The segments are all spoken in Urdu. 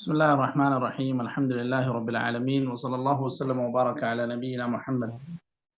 بسم الله الرحمن الرحيم. الحمد لله رب العالمين، وصلى الله وسلم وبارك على نبينا محمد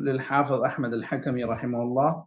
للحافظ أحمد الحكمي رحمه الله.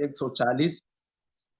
140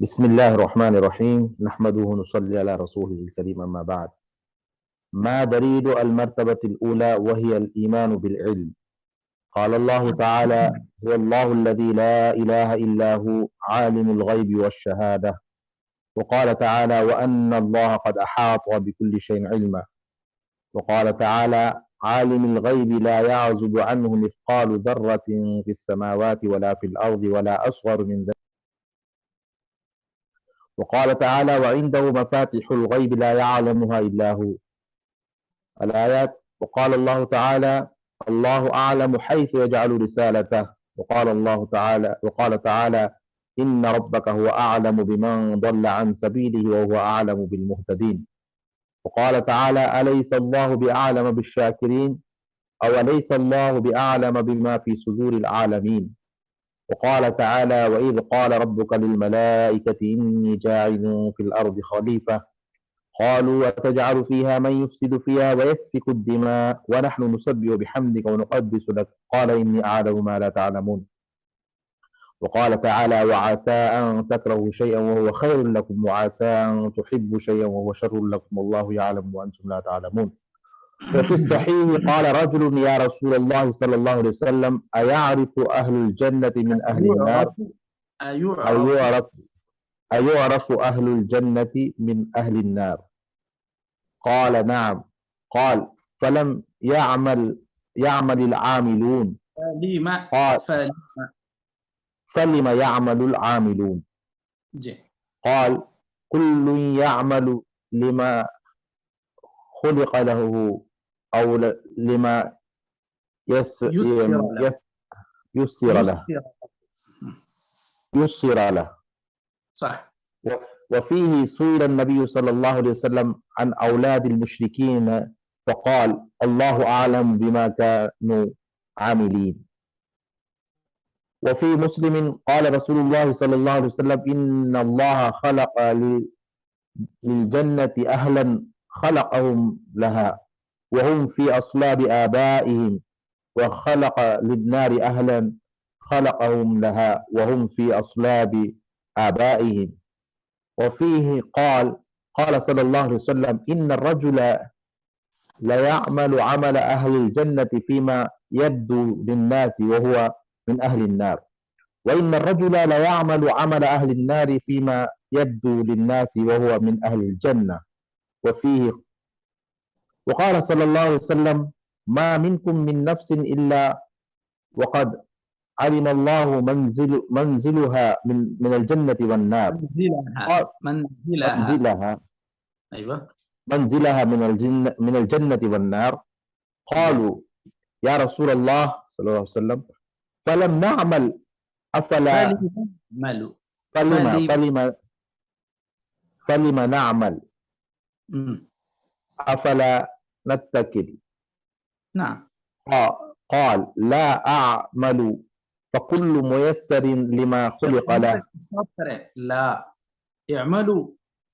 بسم الله الرحمن الرحيم. نحمده ونصلي على رسوله الكريم. أما بعد، ما دليل المرتبة الأولى وهي الإيمان بالعلم؟ قال الله تعالى: هو الله الذي لا إله إلا هو عالم الغيب والشهادة. وقال تعالى: وأن الله قد أحاط بكل شيء علما. وقال تعالى: عالم الغيب لا يعزب عنه مثقال ذرة في السماوات ولا في الأرض ولا أصغر من ذلك. وقال تعالى: وعنده مفاتح الغيب لا يعلمها إلا هو. الآيات. وقال الله تعالى: الله أعلم حيث يجعل رسالته. وقال تعالى: إن ربك هو أعلم بمن ضل عن سبيله وهو أعلم بالمهتدين. وقال تعالى: أليس الله بأعلم بالشاكرين أو أليس الله بأعلم بما في صدور العالمين. وقال تعالى: وإذ قال ربك للملائكة إني جاعل في الأرض خليفة قالوا وتجعل فيها من يفسد فيها ويسفك الدماء ونحن نسبح بحمدك ونقدس لك قال إني أعلم ما لا تعلمون. وقال تعالى: وعسى أن تكرهوا شيئا وهو خير لكم وعسى أن تحبوا شيئا وهو شر لكم والله يعلم وأنتم لا تعلمون. وفي الصحيح قال رجل: يا رسول الله صلى الله عليه وسلم أيعرف أهل الجنة من أهل النار؟ أيعرف أهل الجنة من أهل النار؟ قال: نعم. قال: فلم يعمل العاملون؟ قال: فلم يعمل العاملون؟ قال: كل يعمل لما خلق له أو لما يسر له. صح. وفيه سئل النبي صلى الله عليه وسلم عن أولاد المشركين فقال: الله أعلم بما كانوا عاملين. وفي مسلم قال رسول الله صلى الله عليه وسلم: إن الله خلق للجنة أهلا خلقهم لها وهم في أصلاب آبائهم، وخلق للنار أهلا خلقهم لها وهم في أصلاب آبائهم. وفيه قال صلى الله عليه وسلم: إن الرجل ليعمل عمل أهل الجنة فيما يبدو للناس وهو من أهل النار، وإن الرجل ليعمل عمل أهل النار فيما يبدو للناس وهو من أهل الجنة. وفيه وقال صلى الله عليه وسلم: ما منكم من نفس إلا وقد علم الله منزلها من الجنة والنار. منزلها من الجنة والنار. قالوا: يا رسول الله صلى الله عليه وسلم فلم نعمل أفلا فلم نعمل أفلا نتكل. نعم. قال: لا أعمل فكل ميسر لما خلق له. لا اعملوا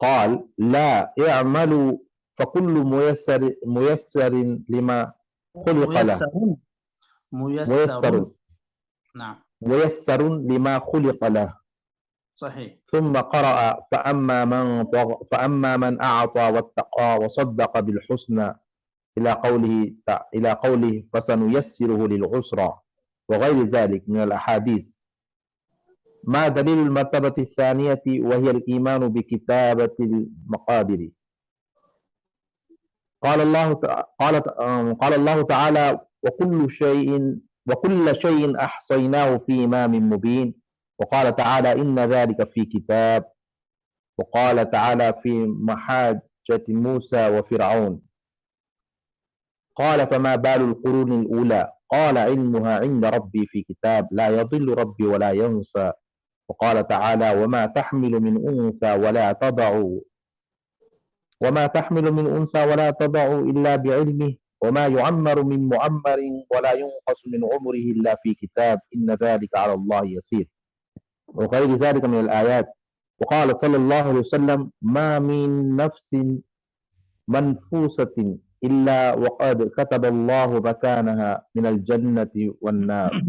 قال: لا اعملوا فكل ميسر لما خلق له. ميسر. نعم. ميسر لما خلق له. صحيح. ثم قرأ: فأما من أعطى واتقى وصدق بالحسنى إلى قوله فسنيسره للعسرى وغير ذلك من الأحاديث. ما دليل المرتبة الثانية وهي الإيمان بكتابة المقادير؟ قال الله تعالى: وكل شيء أحصيناه في إمام مبين. وقال تعالى: إن ذلك في كتاب وقال تعالى في محاجة موسى وفرعون قال فما بال القرون الأولى قال علمها عند ربي في كتاب لا يضل ربي ولا ينسى. وقال تعالى وما تحمل من أنثى ولا تضع إلا بعلمه وما يعمر من معمر ولا ينقص من عمره إلا في كتاب إن ذلك على الله يسير، وغير ذلك من الآيات. وقال صلى الله عليه وسلم ما من نفس منفوسة إلا وقد كتب الله مكانها من الجنة والنار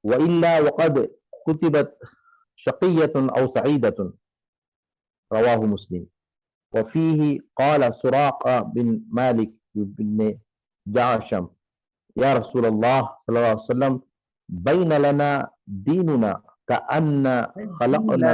وإلا وقد كتبت شقية أو سعيدة. رواه مسلم. وفيه قال سراقة بن مالك بن جعشم يا رسول الله صلى الله عليه وسلم بين لنا ديننا كأن خلقنا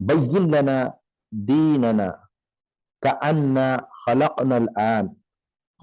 بين لنا ديننا كأن خلقنا الآن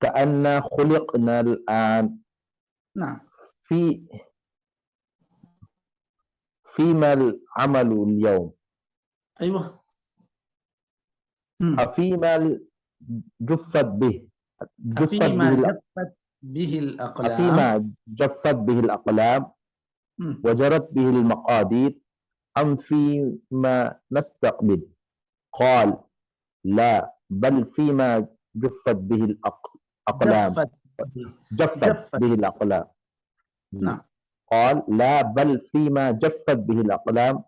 كأن خلقنا الآن نعم فيما العمل اليوم أيوة أفيما جفت به أفيما جفت به الأقلام وجرت به المقادير أم فيما نستقبل؟ قال لا بل فيما جفت به الأقلام جفت به الأقلام. نعم. قال لا بل فيما جفت به الأقلام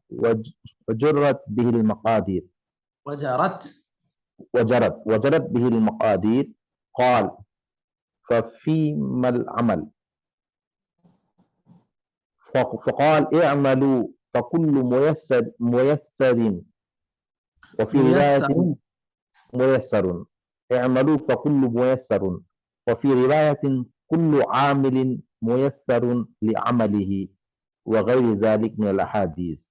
وجرت به المقادير وجرت به المقادير. قال ففيما العمل؟ فقال اعملوا فكل ميسر وفي رواية ميسر اعملوا فكل ميسر وفي رواية كل عامل ميسر لعمله وغير ذلك من الأحاديث.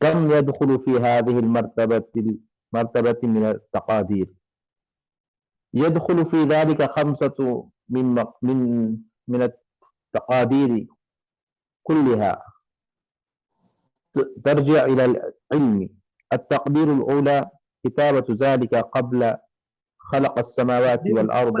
كم يدخل في هذه المرتبة من التقادير؟ يدخل في ذلك 5 من التقادير كلها ترجع إلى العلم. التقدير الأولى كتابة ذلك قبل خلق السماوات والأرض.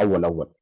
الأول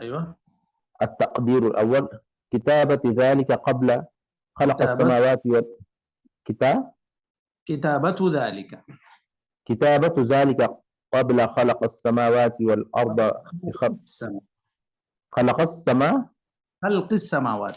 أيوة. التقدير الأول كتابة ذلك قبل خلق السماوات كتابة ذلك قبل خلق السماوات والأرض خلق السماوات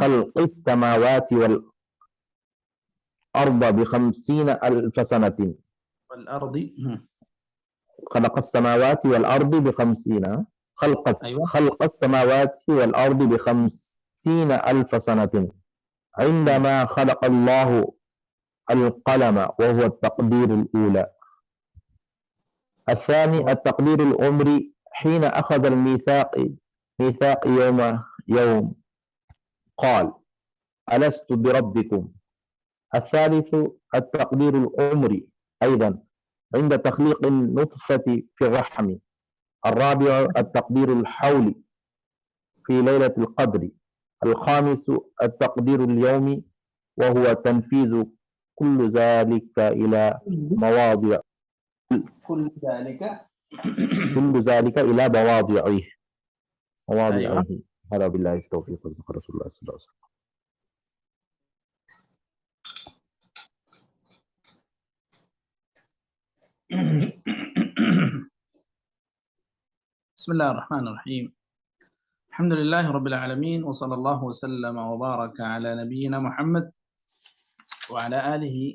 خلق السماوات والأرض ب50,000 سنة. والأرض خلق السماوات والأرض ب50 خلق السماوات والأرض ب50,000 سنة عندما خلق الله القلم وهو التقدير الأولى. الثاني التقدير العمري حين أخذ ميثاق يوم قال ألست بربكم. الثالث التقدير العمري أيضا عند تخليق النطفة في الرحم. الرابع التقدير الحولي في ليلة القدر. الخامس التقدير اليومي وهو تنفيذ كل ذلك إلى مواضع إلى مواضعه. هذا بالله التوفيق. رسول الله صلى الله عليه وسلم. بسم الله الرحمن الرحيم. الحمد لله رب العالمين وصلى الله وسلم وبارك على نبينا محمد وعلى آله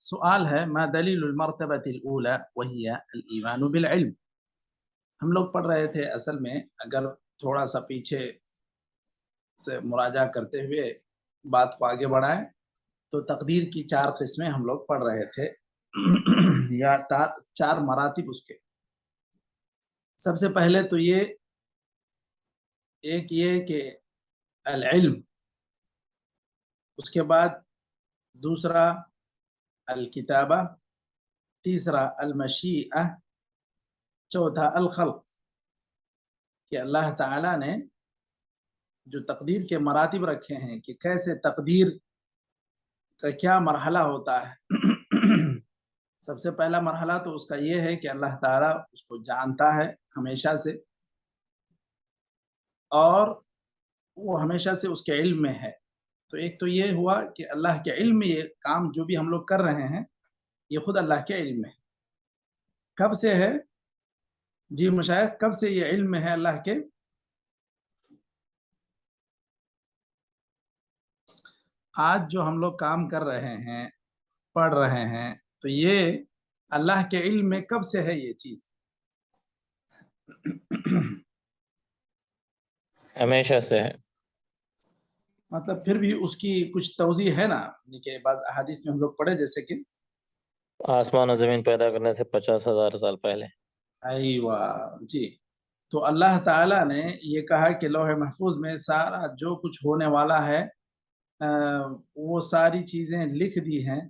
سوال ہے ما دلیل المرتبۃ الاولی وہی الایمان بالعلم. ہم لوگ پڑھ رہے تھے اصل میں، اگر تھوڑا سا پیچھے سے مراجعہ کرتے ہوئے بات کو آگے بڑھائیں تو تقدیر کی 4 قسمیں ہم لوگ پڑھ رہے تھے یا 4 مراتب اس کے. سب سے پہلے تو ایک یہ کہ العلم، اس کے بعد دوسرا الکتابہ، تیسرا المشیئہ، چوتھا الخلق. کہ اللہ تعالیٰ نے جو تقدیر کے مراتب رکھے ہیں کہ کیسے تقدیر کا کیا مرحلہ ہوتا ہے. سب سے پہلا مرحلہ تو اس کا یہ ہے کہ اللہ تعالیٰ اس کو جانتا ہے ہمیشہ سے، اور وہ ہمیشہ سے اس کے علم میں ہے. تو ایک تو یہ ہوا کہ اللہ کے علم میں یہ کام جو بھی ہم لوگ کر رہے ہیں یہ خود اللہ کے علم میں ہے. کب سے ہے جی مشائخ، کب سے یہ علم میں ہے اللہ کے؟ آج جو ہم لوگ کام کر رہے ہیں، پڑھ رہے ہیں، تو یہ اللہ کے علم میں کب سے ہے یہ چیز؟ ہمیشہ سے ہے. مطلب پھر بھی اس کی کچھ توضیح ہے نا، کہ بعض احادیث میں ہم لوگ پڑھے جیسے کہ آسمان و زمین پیدا کرنے سے 50,000 سال پہلے. ایوہ جی. تو اللہ تعالیٰ نے یہ کہا کہ لوح محفوظ میں سارا جو کچھ ہونے والا ہے وہ ساری چیزیں لکھ دی ہیں.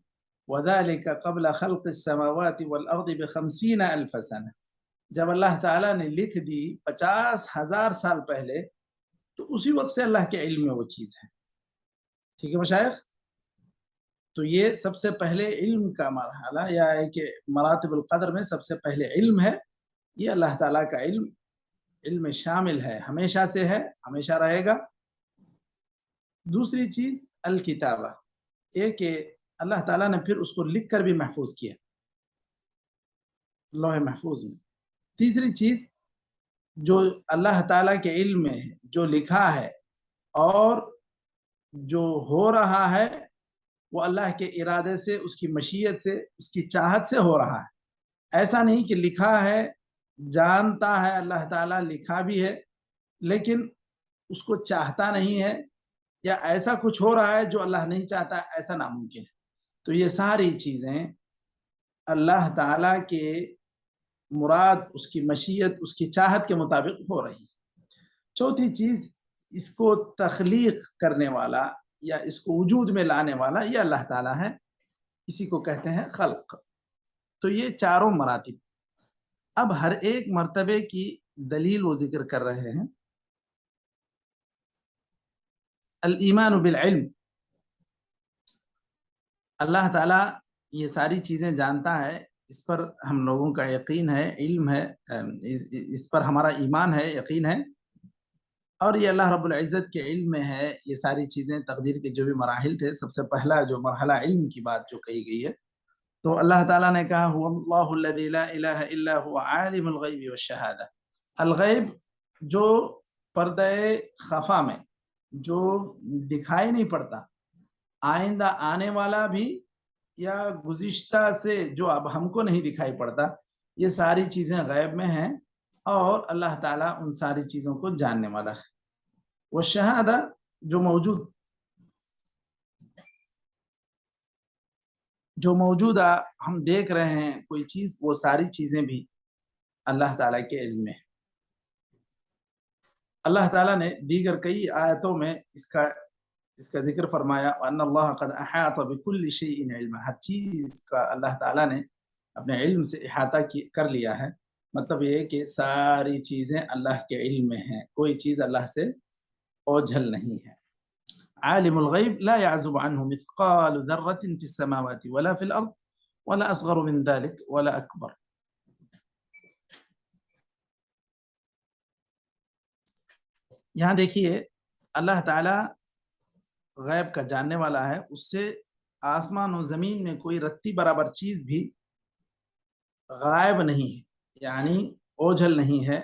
وَذَلِكَ قَبْلَ خَلْقِ السَّمَاوَاتِ وَالْأَرْضِ بِخَمْسِينَ أَلْفَ سَنَةٍ. جب اللہ تعالیٰ نے لکھ دی 50,000 سال پہلے، تو اسی وقت سے اللہ کے علم میں وہ چیز ہے. ٹھیک ہے مشائخ؟ تو یہ سب سے پہلے علم کا مرحلہ، یا ہے کہ مراتب القدر میں سب سے پہلے علم ہے. یہ اللہ تعالیٰ کا علم شامل ہے، ہمیشہ سے ہے، ہمیشہ رہے گا. دوسری چیز الکتابہ، ایک کہ اللہ تعالیٰ نے پھر اس کو لکھ کر بھی محفوظ کیا لوح محفوظ میں. تیسری چیز جو اللہ تعالیٰ کے علم میں ہے، جو لکھا ہے اور جو ہو رہا ہے وہ اللہ کے ارادے سے، اس کی مشیت سے، اس کی چاہت سے ہو رہا ہے. ایسا نہیں کہ لکھا ہے، جانتا ہے اللہ تعالیٰ، لکھا بھی ہے لیکن اس کو چاہتا نہیں ہے، یا ایسا کچھ ہو رہا ہے جو اللہ نہیں چاہتا، ایسا ناممکن ہے. تو یہ ساری چیزیں اللہ تعالیٰ کے مراد، اس کی مشیت، اس کی چاہت کے مطابق ہو رہی ہے. چوتھی چیز، اس کو تخلیق کرنے والا یا اس کو وجود میں لانے والا یہ اللہ تعالیٰ ہے، اسی کو کہتے ہیں خلق. تو یہ چاروں مراتب. اب ہر ایک مرتبے کی دلیل وہ ذکر کر رہے ہیں. الایمان بالعلم، اللہ تعالیٰ یہ ساری چیزیں جانتا ہے، اس پر ہم لوگوں کا یقین ہے، علم ہے، اس پر ہمارا ایمان ہے، یقین ہے. اور یہ اللہ رب العزت کے علم میں ہے یہ ساری چیزیں. تقدیر کے جو بھی مراحل تھے، سب سے پہلا جو مرحلہ علم کی بات جو کہی گئی ہے، تو اللہ تعالیٰ نے کہا هو اللہ الذی لا الہ الا هو عالم الغیب والشہادہ. الغیب جو پردہ خفا میں، جو دکھائی نہیں پڑتا، آئندہ آنے والا بھی یا گزشتہ سے جو اب ہم کو نہیں دکھائی پڑتا، یہ ساری چیزیں غیب میں ہیں، اور اللہ تعالیٰ ان ساری چیزوں کو جاننے والا ہے. وہ شہادہ جو موجودہ ہم دیکھ رہے ہیں کوئی چیز، وہ ساری چیزیں بھی اللہ تعالیٰ کے علم میں. اللہ تعالیٰ نے دیگر کئی آیتوں میں اس کا ذکر فرمایا، وَأَنَّ اللَّهَ قَدْ أَحَاطَ بِكُلِّ شَيْءٍ عِلْمًا. ہر چیز کا اللہ تعالیٰ نے اپنے علم سے احاطہ کر لیا ہے. مطلب یہ ہے کہ ساری چیزیں اللہ کے علم میں ہیں، کوئی چیز اللہ سے اوجھل نہیں ہے. عالم الغیب لا يعزب عنه مثقال ذرة في السماوات ولا في الأرض ولا أصغر من ذلك ولا أكبر. یہاں دیکھیے اللہ تعالیٰ غیب کا جاننے والا ہے، اس سے آسمان و زمین میں کوئی رتی برابر چیز بھی غائب نہیں ہے، یعنی اوجھل نہیں ہے.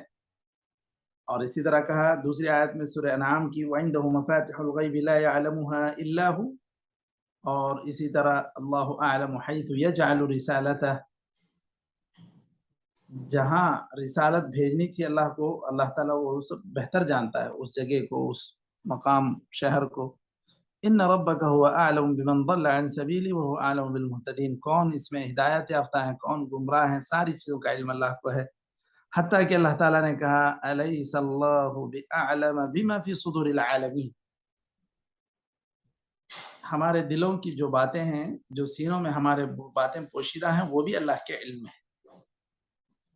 اور اسی طرح کہا دوسری آیت میں سورہ انعام کی، وَعِندَهُ مَفَاتِحُ الْغَيْبِ لَا يَعْلَمُهَا إِلَّا هُ اور اسی طرح اللہ اعلم حیث یجعل رسالتہ، جہاں رسالت بھیجنی تھی اللہ کو، اللہ تعالیٰ وہ سب بہتر جانتا ہے اس جگہ کو، اس مقام شہر کو۔ ان ربک هو اعلم بمن ضل عن سبیلہ وهو اعلم بالمہتدین، کون اس میں ہدایت یافتہ ہیں، کون گمراہ ہیں، ساری چیزوں کا علم اللہ کو ہے۔ حتیٰ کہ اللہ تعالیٰ نے کہا الیس اللہ باعلم بما فی صدور العالمین، ہمارے دلوں کی جو باتیں ہیں، جو سینوں میں ہمارے باتیں پوشیدہ ہیں، وہ بھی اللہ کے علم ہے۔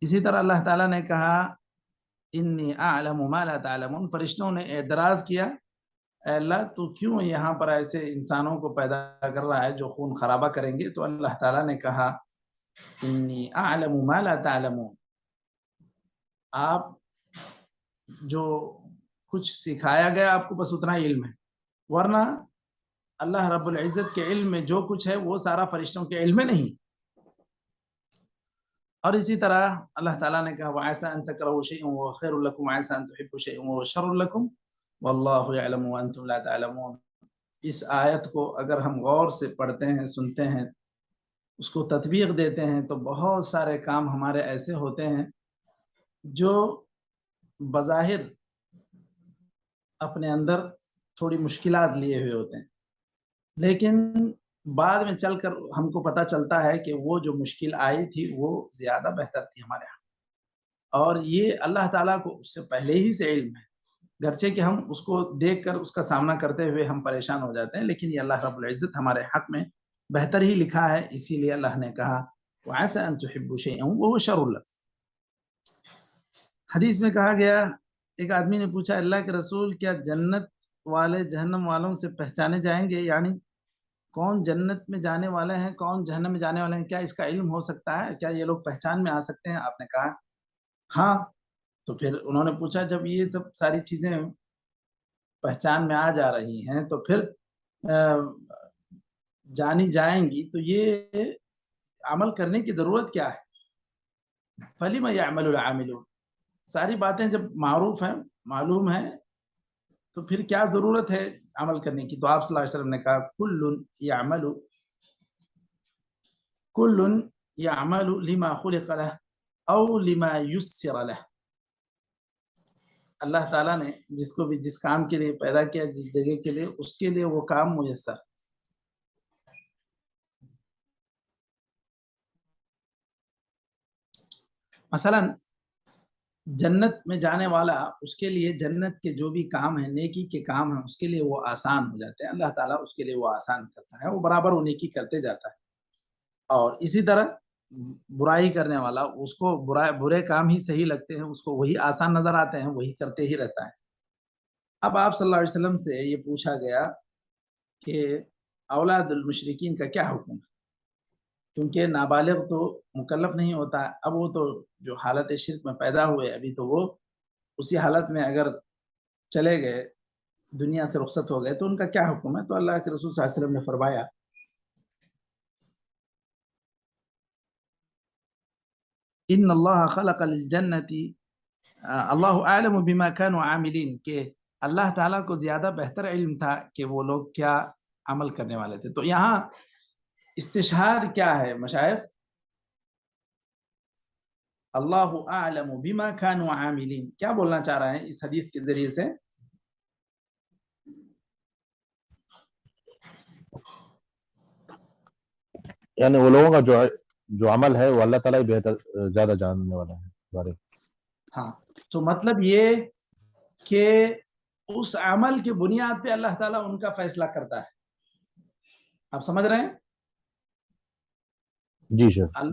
اسی طرح اللہ تعالیٰ نے کہا انی اعلم ما لا تعلمون، فرشتوں نے اعتراض کیا اے اللہ تو کیوں یہاں پر ایسے انسانوں کو پیدا کر رہا ہے جو خون خرابہ کریں گے؟ تو اللہ تعالیٰ نے کہا انی اعلم ما لا تعلمون، آپ جو کچھ سکھایا گیا آپ کو بس اتنا علم ہے، ورنہ اللہ رب العزت کے علم میں جو کچھ ہے وہ سارا فرشتوں کے علم میں نہیں۔ اور اسی طرح اللہ تعالیٰ نے کہا وَعَسَىٰ أَن تَكْرَهُوا شَيْئًا وَهُوَ خَيْرٌ لَكُمْ وَعَسَىٰ أَن تُحِبُّوا شَيْئًا وَهُوَ شَرٌّ لَكُمْ وَاللَّهُ يَعْلَمُ وَأَنتُمْ لَا تَعْلَمُونَ۔ اس آیت کو اگر ہم غور سے پڑھتے ہیں، سنتے ہیں، اس کو تطبیق دیتے ہیں، تو بہت سارے کام ہمارے ایسے ہوتے ہیں جو بظاہر اپنے اندر تھوڑی مشکلات لیے ہوئے ہوتے ہیں، لیکن بعد میں چل کر ہم کو پتہ چلتا ہے کہ وہ جو مشکل آئی تھی وہ زیادہ بہتر تھی ہمارے ہاں، اور یہ اللہ تعالیٰ کو اس سے پہلے ہی سے علم ہے، گرچہ کہ ہم اس کو دیکھ کر اس کا سامنا کرتے ہوئے ہم پریشان ہو جاتے ہیں، لیکن یہ اللہ رب العزت ہمارے حق میں بہتر ہی لکھا ہے، اسی لیے اللہ نے کہا وَعَسَىٰ أَن تُحِبُّوا شَيْئًا وَهُوَ شَرٌّ لَكُمْ۔ حدیث میں کہا گیا، ایک آدمی نے پوچھا اللہ کے رسول کیا جنت والے جہنم والوں سے پہچانے جائیں گے؟ یعنی کون جنت میں جانے والے ہیں، کون جہنم میں جانے والے ہیں، کیا اس کا علم ہو سکتا ہے؟ کیا یہ لوگ پہچان میں آ سکتے ہیں؟ آپ نے کہا ہاں۔ تو پھر انہوں نے پوچھا جب یہ سب ساری چیزیں پہچان میں آ جا رہی ہیں تو پھر جانی جائیں گی تو یہ عمل کرنے کی ضرورت کیا ہے؟ فَلِمَ يَعْمَلُ الْعَامِلُونَ، ساری باتیں جب معروف ہیں، معلوم ہیں، تو پھر کیا ضرورت ہے عمل کرنے کی؟ تو آپ صلی اللہ علیہ وسلم نے کہا کل یعمل لما خلق له او لما یسر له، اللہ تعالیٰ نے جس کو بھی جس کام کے لیے پیدا کیا، جس جگہ کے لیے، اس کے لیے وہ کام میسر۔ مثلا جنت میں جانے والا، اس کے لیے جنت کے جو بھی کام ہیں، نیکی کے کام ہیں، اس کے لیے وہ آسان ہو جاتے ہیں، اللہ تعالیٰ اس کے لیے وہ آسان کرتا ہے، وہ برابر وہ نیکی کرتے جاتا ہے۔ اور اسی طرح برائی کرنے والا، اس کو برے کام ہی صحیح لگتے ہیں، اس کو وہی آسان نظر آتے ہیں، وہی کرتے ہی رہتا ہے۔ اب آپ صلی اللہ علیہ وسلم سے یہ پوچھا گیا کہ اولاد المشرکین کا کیا حکم ہے، کیونکہ نابالغ تو مکلف نہیں ہوتا، اب وہ تو جو حالت شرک میں پیدا ہوئے ابھی تو وہ اسی حالت میں اگر چلے گئے، دنیا سے رخصت ہو گئے، تو ان کا کیا حکم ہے؟ تو اللہ کے رسول صلی اللہ علیہ وسلم نے فرمایا ان اللہ خلق الجنتی اللہ اعلم بما كانوا عاملین، کہ اللہ تعالیٰ کو زیادہ بہتر علم تھا کہ وہ لوگ کیا عمل کرنے والے تھے۔ تو یہاں استشہاد کیا ہے مشائخ؟ اللہ اعلم بما كانوا عاملین، کیا بولنا چاہ رہے ہیں اس حدیث کے ذریعے سے؟ یعنی وہ لوگوں کا جو عمل ہے وہ اللہ تعالیٰ ہی بہتر زیادہ جاننے والا ہے بارے۔ ہاں، تو مطلب یہ کہ اس عمل کی بنیاد پہ اللہ تعالیٰ ان کا فیصلہ کرتا ہے، آپ سمجھ رہے ہیں؟ جی شیخ۔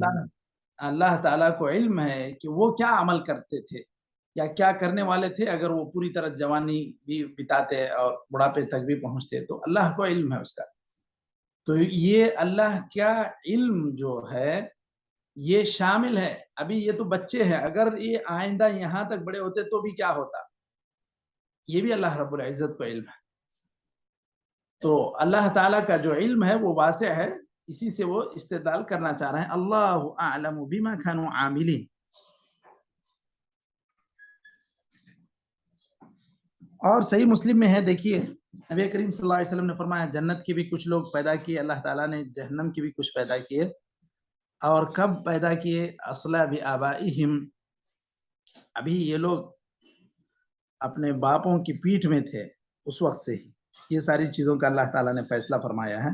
اللہ تعالیٰ کو علم ہے کہ وہ کیا عمل کرتے تھے یا کیا کرنے والے تھے، اگر وہ پوری طرح جوانی بھی بتاتے اور بڑھاپے تک بھی پہنچتے، تو اللہ کو علم ہے اس کا۔ تو یہ اللہ کا علم جو ہے یہ شامل ہے، ابھی یہ تو بچے ہیں، اگر یہ آئندہ یہاں تک بڑے ہوتے تو بھی کیا ہوتا، یہ بھی اللہ رب العزت کو علم ہے۔ تو اللہ تعالیٰ کا جو علم ہے وہ واسع ہے، اسی سے وہ استدلال کرنا چاہ رہے ہیں اللہ اعلم بما كانوا عاملین۔ اور صحیح مسلم میں ہے، دیکھیے نبی کریم صلی اللہ علیہ وسلم نے فرمایا جنت کے بھی کچھ لوگ پیدا کیے اللہ تعالیٰ نے، جہنم کے بھی کچھ پیدا کیے، اور کب پیدا کیے؟ اصلا بآبائہم، ابھی یہ لوگ اپنے باپوں کی پیٹھ میں تھے اس وقت سے ہی یہ ساری چیزوں کا اللہ تعالیٰ نے فیصلہ فرمایا ہے۔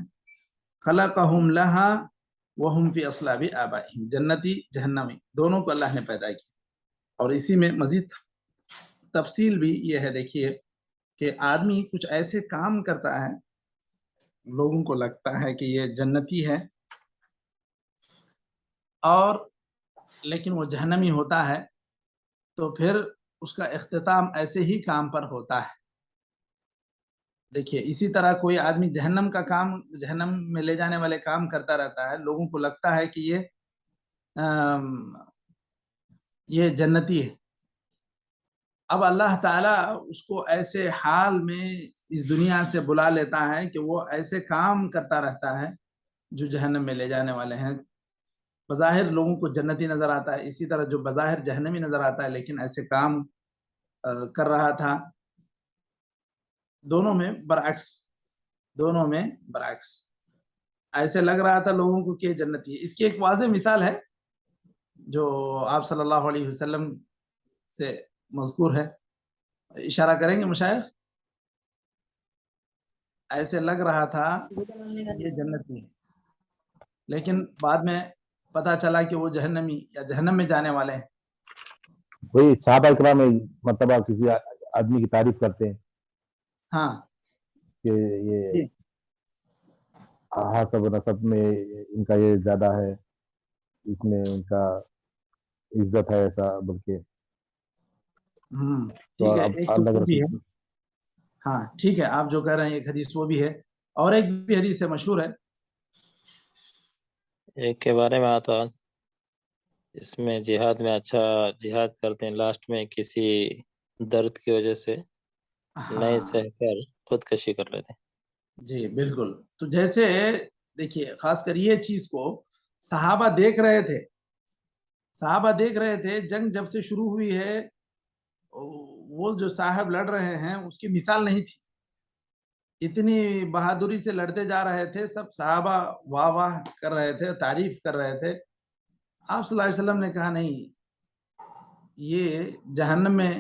خلقہم لہا وہم فی اصلاب آبائہم، جنتی جہنمی دونوں کو اللہ نے پیدا کیا۔ اور اسی میں مزید تفصیل بھی یہ ہے، دیکھیے کہ آدمی کچھ ایسے کام کرتا ہے لوگوں کو لگتا ہے کہ یہ جنتی ہے، اور لیکن وہ جہنمی ہوتا ہے، تو پھر اس کا اختتام ایسے ہی کام پر ہوتا ہے۔ دیکھیے اسی طرح کوئی آدمی جہنم کا کام، جہنم میں لے جانے والے کام کرتا رہتا ہے، لوگوں کو لگتا ہے کہ یہ جنتی ہے۔ اب اللہ تعالیٰ اس کو ایسے حال میں اس دنیا سے بلا لیتا ہے کہ وہ ایسے کام کرتا رہتا ہے جو جہنم میں لے جانے والے ہیں۔ بظاہر لوگوں کو جنتی نظر آتا ہے، اسی طرح جو بظاہر جہنمی نظر آتا ہے لیکن ایسے کام کر رہا تھا۔ دونوں میں برعکس، دونوں میں برعکس، ایسے لگ رہا تھا لوگوں کو کہ جنتی ہے۔ اس کی ایک واضح مثال ہے جو آپ صلی اللہ علیہ وسلم سے مذکور ہے، اشارہ کریں گے مشائخ؟ ایسے لگ رہا تھا یہ جنتی ہے، لیکن بعد میں پتا چلا کہ وہ جہنمی یا جہنم میں جانے والے ہیں۔ وہی صحابہ اکرام میں مرتبہ کسی آدمی کی تعریف کرتے ہیں ہاں کہ یہ حسب نسب میں ان کا یہ زیادہ ہے، اس میں ان کا عزت ہے، ایسا بلکہ تو ٹھیک ہے، اب ایک تو اللہ کے وہ بھی ہے، رسول ہاں ٹھیک ہے آپ جو کہہ رہے ہیں ایک حدیث وہ بھی ہے، اور ایک بھی حدیث سے مشہور ہے۔ ایک کے بارے میں آتا اس میں جہاد میں اچھا جہاد کرتے ہیں، لاسٹ میں کسی درد کی وجہ سے نہیں ہاں سہ کر خودکشی کر لیتے ہیں۔ جی بالکل، تو جیسے دیکھیے خاص کر یہ چیز کو صحابہ دیکھ رہے تھے، صحابہ دیکھ رہے تھے، جنگ جب سے شروع ہوئی ہے وہ جو صاحب لڑ رہے ہیں اس کی مثال نہیں تھی، اتنی بہادری سے لڑتے جا رہے تھے، سب صحابہ واہ واہ کر رہے تھے، تعریف کر رہے تھے۔ آپ صلی اللہ علیہ وسلم نے کہا نہیں، یہ جہنم میں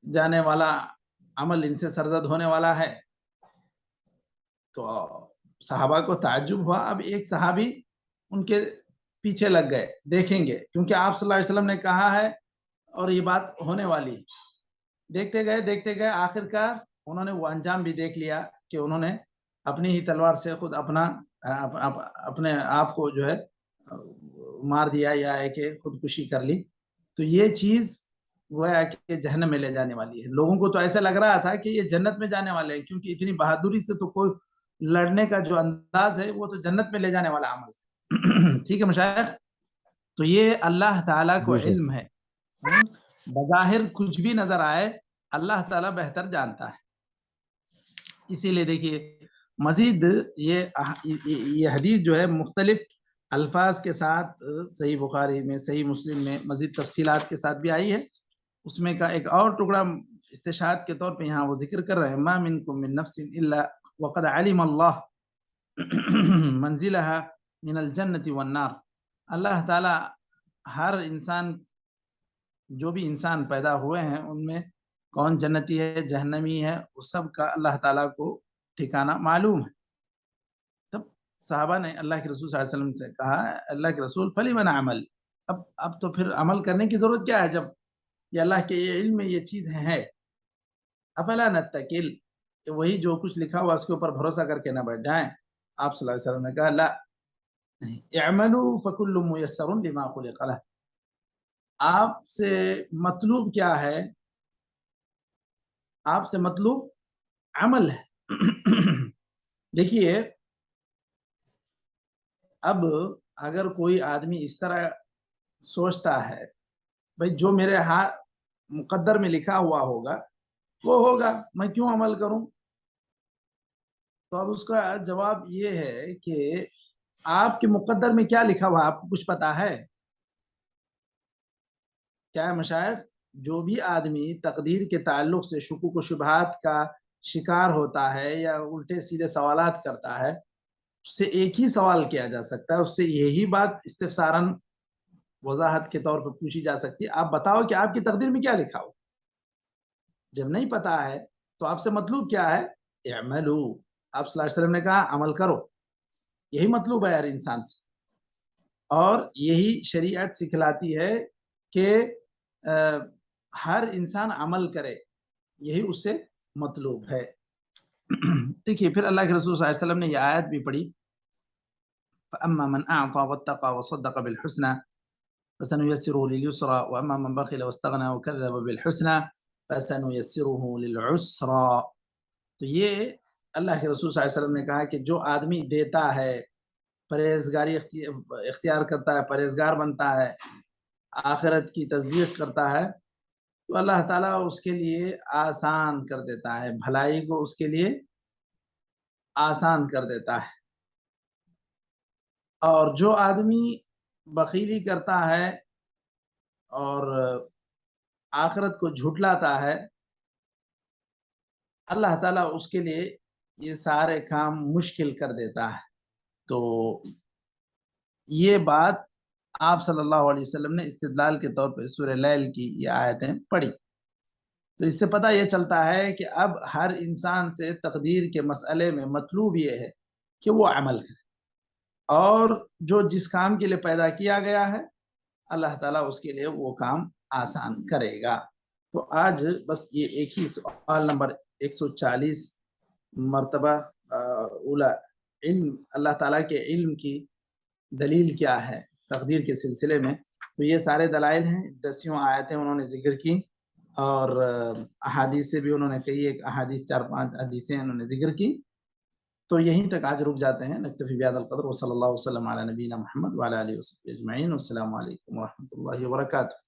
جانے والا عمل ان سے سرزد ہونے والا ہے۔ تو صحابہ کو تعجب ہوا، اب ایک صحابی ان کے پیچھے لگ گئے، دیکھیں گے کیونکہ آپ صلی اللہ علیہ وسلم نے کہا ہے اور یہ بات ہونے والی۔ دیکھتے گئے آخر کار انہوں نے وہ انجام بھی دیکھ لیا کہ انہوں نے اپنی ہی تلوار سے خود اپنے آپ کو جو ہے مار دیا یا ہے کہ خودکشی کر لی۔ تو یہ چیز گویا کہ جہنم میں لے جانے والی ہے۔ لوگوں کو تو ایسا لگ رہا تھا کہ یہ جنت میں جانے والے ہیں، کیونکہ اتنی بہادری سے تو کوئی لڑنے کا جو انداز ہے وہ تو جنت میں لے جانے والا عمل ہے۔ ٹھیک ہے مشائخ، تو یہ اللہ تعالیٰ کو جی سر، علم ہے، بظاہر کچھ بھی نظر آئے اللہ تعالیٰ بہتر جانتا ہے۔ اسی لیے دیکھیے مزید یہ حدیث جو ہے مختلف الفاظ کے ساتھ صحیح بخاری میں، صحیح مسلم میں مزید تفصیلات کے ساتھ بھی آئی ہے۔ اس میں کا ایک اور ٹکڑا استشہاد کے طور پہ یہاں وہ ذکر کر رہے ہیں، ما منکم من نفس الا وقد علم اللہ منزلها من الجنت والنار۔ اللہ تعالی ہر انسان، جو بھی انسان پیدا ہوئے ہیں ان میں کون جنتی ہے جہنمی ہے، وہ سب کا اللہ تعالیٰ کو ٹھکانہ معلوم ہے۔ تب صحابہ نے اللہ کے رسول صلی اللہ علیہ وسلم سے کہا، اللہ کے رسول فلیمن عمل، اب تو پھر عمل کرنے کی ضرورت کیا ہے جب یہ اللہ کے یہ علم میں یہ چیز ہے۔ افلا نتکل، وہی جو کچھ لکھا ہوا اس کے اوپر بھروسہ کر کے نہ بیٹھ جائیں۔ آپ صلی اللہ علیہ وسلم نے کہا لا اعملوا فکل میسر لما خلق لہ، آپ سے مطلوب کیا ہے؟ آپ سے مطلوب عمل ہے۔ دیکھیے اب اگر کوئی آدمی اس طرح سوچتا ہے بھئی جو میرے ہاتھ مقدر میں لکھا ہوا ہوگا وہ ہوگا، میں کیوں عمل کروں؟ تو اب اس کا جواب یہ ہے کہ آپ کے مقدر میں کیا لکھا ہوا آپ کو کچھ پتا ہے کیا ہے مشائخ؟ جو بھی آدمی تقدیر کے تعلق سے شکوک و شبہات کا شکار ہوتا ہے یا الٹے سیدھے سوالات کرتا ہے، اس سے ایک ہی سوال کیا جا سکتا ہے، اس سے یہی بات استفساراً وضاحت کے طور پر پوچھی جا سکتی ہے، آپ بتاؤ کہ آپ کی تقدیر میں کیا لکھا ہو۔ جب نہیں پتا ہے تو آپ سے مطلوب کیا ہے؟ اعملو، آپ صلی اللہ علیہ وسلم نے کہا عمل کرو، یہی مطلوب ہے ہر انسان سے، اور یہی شریعت سکھلاتی ہے کہ ہر انسان عمل کرے، یہی اس سے مطلوب ہے۔ دیکھیے پھر اللہ کے رسول صلی اللہ علیہ وسلم نے یہ آیت بھی پڑھی، فَأَمَّا مَنْ أَعْطَى وَاتَّقَى وَصَدَّقَ بِالْحُسْنَى فَسَنُيَسِّرُهُ لِلْيُسْرَى وَأَمَّا مَنْ بَخِلَ وَاسْتَغْنَى وَكَذَّبَ بِالْحُسْنَى فَسَنُيَسِّرُهُ لِلْعُسْرَى۔ تو یہ اللہ کے رسول صلی اللہ علیہ وسلم نے کہا کہ جو آدمی دیتا ہے، پرہیزگاری اختیار کرتا ہے، پرہیزگار بنتا ہے، آخرت کی تصدیق کرتا ہے، تو اللہ تعالیٰ اس کے لیے آسان کر دیتا ہے، بھلائی کو اس کے لیے آسان کر دیتا ہے۔ اور جو آدمی بخیلی کرتا ہے اور آخرت کو جھٹلاتا ہے، اللہ تعالیٰ اس کے لیے یہ سارے کام مشکل کر دیتا ہے۔ تو یہ بات آپ صلی اللہ علیہ وسلم نے استدلال کے طور پہ سورہ لیل کی یہ آیتیں پڑھی، تو اس سے پتہ یہ چلتا ہے کہ اب ہر انسان سے تقدیر کے مسئلے میں مطلوب یہ ہے کہ وہ عمل کرے، اور جو جس کام کے لیے پیدا کیا گیا ہے اللہ تعالیٰ اس کے لیے وہ کام آسان کرے گا۔ تو آج بس یہ ایک ہی سوال نمبر 140 مرتبہ اولا علم، اللہ تعالیٰ کے علم کی دلیل کیا ہے تقدیر کے سلسلے میں، تو یہ سارے دلائل ہیں، 10 آیتیں انہوں نے ذکر کی، اور احادیث سے بھی انہوں نے کئی ایک احادیث 4-5 حدیثیں انہوں نے ذکر کی۔ تو یہیں تک آج رک جاتے ہیں۔ نکتفی بہذا القدر وصلی اللہ وسلم علی نبینا محمد وعلی آلہ وصحبہ اجمعین، والسلام علیکم ورحمۃ اللہ وبرکاتہ۔